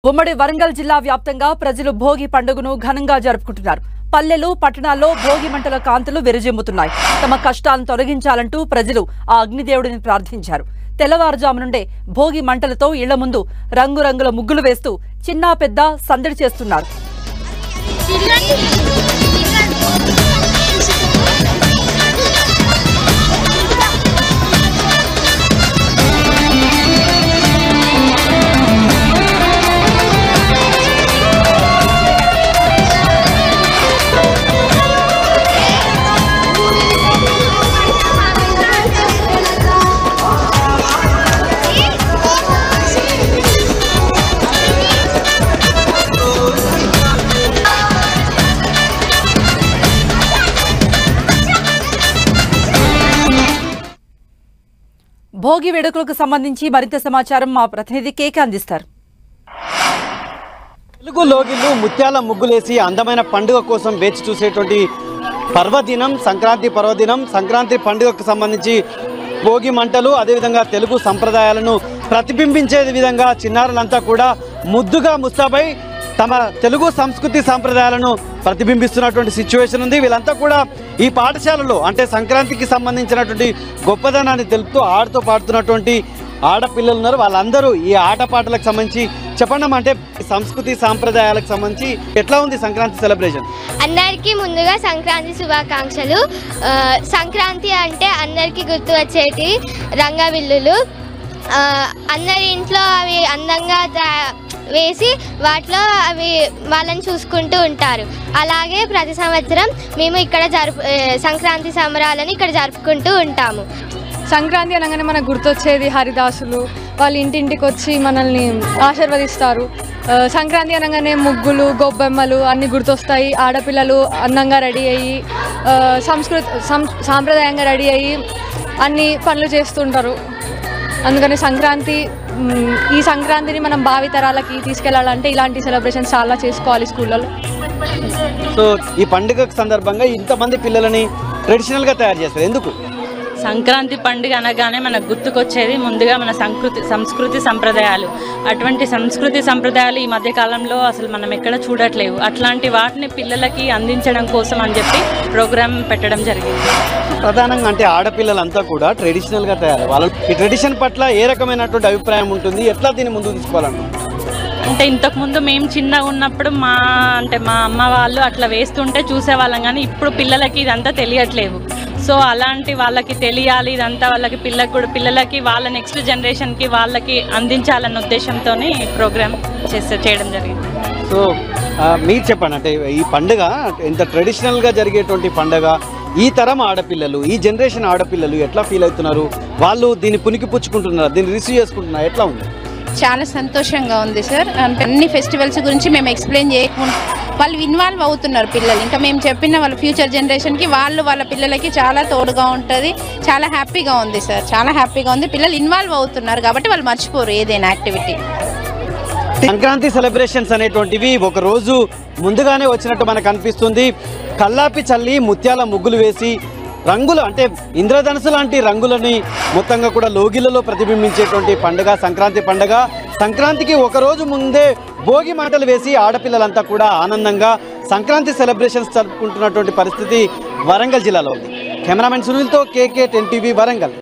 ఉమ్మడి వరంగల్ జిల్లా వ్యాప్తంగా ప్రజలు భోగి పండుగను ఘనంగా జరుపుకుంటున్నారు. పల్లెలు పట్టణాల్లో భోగి మంటల కాంతులు విరజిమ్ముతున్నాయి. తమ కష్టాలను తొలగించాలంటూ ప్రజలు ఆ అగ్నిదేవుడిని ప్రార్థించారు. తెల్లవారుజాము నుండే భోగి మంటలతో ఇళ్ల ముందు రంగురంగుల ముగ్గులు వేస్తూ చిన్నా పెద్ద సందడి చేస్తున్నారు. భోగి వేడుకలకు సంబంధించి మరింత సమాచారం మా ప్రతినిధి కేకే అందిస్తారు. తెలుగు లోగిళ్లు ముత్యాల ముగ్గులేసి అందమైన పండుగ కోసం వేచి చూసేటువంటి పర్వదినం సంక్రాంతి పర్వదినం. సంక్రాంతి పండుగకు సంబంధించి భోగి మంటలు అదేవిధంగా తెలుగు సంప్రదాయాలను ప్రతిబింబించే విధంగా చిన్నారులంతా కూడా ముద్దుగా ముస్తాబై తమ తెలుగు సంస్కృతి సాంప్రదాయాలను ప్రతిబింబిస్తున్నటువంటి సిచ్యువేషన్ ఉంది. వీళ్ళంతా కూడా ఈ పాఠశాలలో అంటే సంక్రాంతికి సంబంధించినటువంటి గొప్పదనాన్ని తెలుపుతూ ఆడుతూ పాడుతున్నటువంటి ఆడపిల్లలు ఉన్నారు. వాళ్ళందరూ ఈ ఆటపాటలకు సంబంధించి చెప్పండి, అంటే సంస్కృతి సాంప్రదాయాలకు సంబంధించి ఎట్లా ఉంది సంక్రాంతి సెలబ్రేషన్? అందరికీ ముందుగా సంక్రాంతి శుభాకాంక్షలు. సంక్రాంతి అంటే అందరికీ గుర్తు వచ్చేటి రంగవిల్లులు. అందరి ఇంట్లో అవి అందంగా వేసి వాటిలో అవి వాళ్ళని చూసుకుంటూ ఉంటారు. అలాగే ప్రతి సంవత్సరం మేము ఇక్కడ సంక్రాంతి సంబరాలను ఇక్కడ జరుపుకుంటూ ఉంటాము. సంక్రాంతి అనగానే మనకు గుర్తొచ్చేది హరిదాసులు. వాళ్ళు ఇంటింటికి వచ్చి మనల్ని ఆశీర్వదిస్తారు. సంక్రాంతి అనగానే ముగ్గులు గొబ్బెమ్మలు అన్నీ గుర్తొస్తాయి. ఆడపిల్లలు అందంగా రెడీ అయ్యి సాంప్రదాయంగా రెడీ అయ్యి అన్ని పనులు చేస్తుంటారు. అందుకని ఈ సంక్రాంతిని మనం భావితరాలకి తీసుకెళ్లాలంటే ఇలాంటి సెలబ్రేషన్స్ చాలా చేసుకోవాలి స్కూళ్ళలో. సో ఈ పండుగ సందర్భంగా ఇంతమంది పిల్లలని ట్రెడిషనల్గా తయారు చేస్తారు ఎందుకు? సంక్రాంతి పండుగ అనగానే మనకు గుర్తుకొచ్చేది ముందుగా మన సంస్కృతి సంప్రదాయాలు. అటువంటి సంస్కృతి సంప్రదాయాలు ఈ మధ్య కాలంలో అసలు మనం ఎక్కడ చూడట్లేవు. అట్లాంటి వాటిని పిల్లలకి అందించడం కోసం అని చెప్పి ప్రోగ్రామ్ పెట్టడం జరిగింది. ప్రధానంగా అంటే ఆడపిల్లలంతా కూడా ట్రెడిషనల్గా తయారు. వాళ్ళ ఈ ట్రెడిషన్ పట్ల ఏ రకమైనటువంటి అభిప్రాయం ఉంటుంది, ఎట్లా దీన్ని ముందుకు తీసుకోవాలనుకుంటున్నారు? అంటే ఇంతకుముందు మేము చిన్నగా ఉన్నప్పుడు మా అమ్మ వాళ్ళు అట్లా వేస్తుంటే చూసేవాళ్ళం, కానీ ఇప్పుడు పిల్లలకి ఇదంతా తెలియట్లేదు. సో అలాంటి వాళ్ళకి తెలియాలి ఇదంతా, వాళ్ళకి పిల్లలకి వాళ్ళ నెక్స్ట్ జనరేషన్కి వాళ్ళకి అందించాలన్న ఉద్దేశంతో ప్రోగ్రామ్ చేయడం జరిగింది. సో మీరు చెప్పండి, అంటే ఈ పండుగ ఇంత ట్రెడిషనల్గా జరిగేటువంటి పండుగ ఈ తరం ఆడపిల్లలు ఈ జనరేషన్ ఆడపిల్లలు ఎట్లా ఫీల్ అవుతున్నారు? వాళ్ళు దీన్ని పునికి పుచ్చుకుంటున్నారు, దీన్ని రిసీవ్ చేసుకుంటున్నారు, ఎట్లా ఉంది? చాలా సంతోషంగా ఉంది సార్. అంటే అన్ని ఫెస్టివల్స్ గురించి మేము ఎక్స్ప్లెయిన్ చేయకుండా వాళ్ళు ఇన్వాల్వ్ అవుతున్నారు పిల్లలు. ఇంకా మేము చెప్పిన వాళ్ళ ఫ్యూచర్ జనరేషన్కి వాళ్ళ పిల్లలకి చాలా తోడుగా ఉంటుంది. చాలా హ్యాపీగా ఉంది సార్, చాలా హ్యాపీగా ఉంది. పిల్లలు ఇన్వాల్వ్ అవుతున్నారు కాబట్టి వాళ్ళు మర్చిపోరు ఏదైనా యాక్టివిటీ. సంక్రాంతి సెలబ్రేషన్స్ అనేటువంటివి ఒక రోజు ముందుగానే వచ్చినట్టు మనకు అనిపిస్తుంది. కల్లాపి చల్లి ముత్యాల ముగ్గులు వేసి రంగులు అంటే ఇంద్రధనుసు లాంటి రంగులని మొత్తంగా కూడా లోగిళ్లలో ప్రతిబింబించేటువంటి పండుగ సంక్రాంతి పండుగ. సంక్రాంతికి ఒకరోజు ముందే భోగి మంటలు వేసి ఆడపిల్లలంతా కూడా ఆనందంగా సంక్రాంతి సెలబ్రేషన్స్ జరుపుకుంటున్నటువంటి పరిస్థితి వరంగల్ జిల్లాలో ఉంది. కెమెరామెన్ సునీల్తో కేకే 10 టీవీ వరంగల్.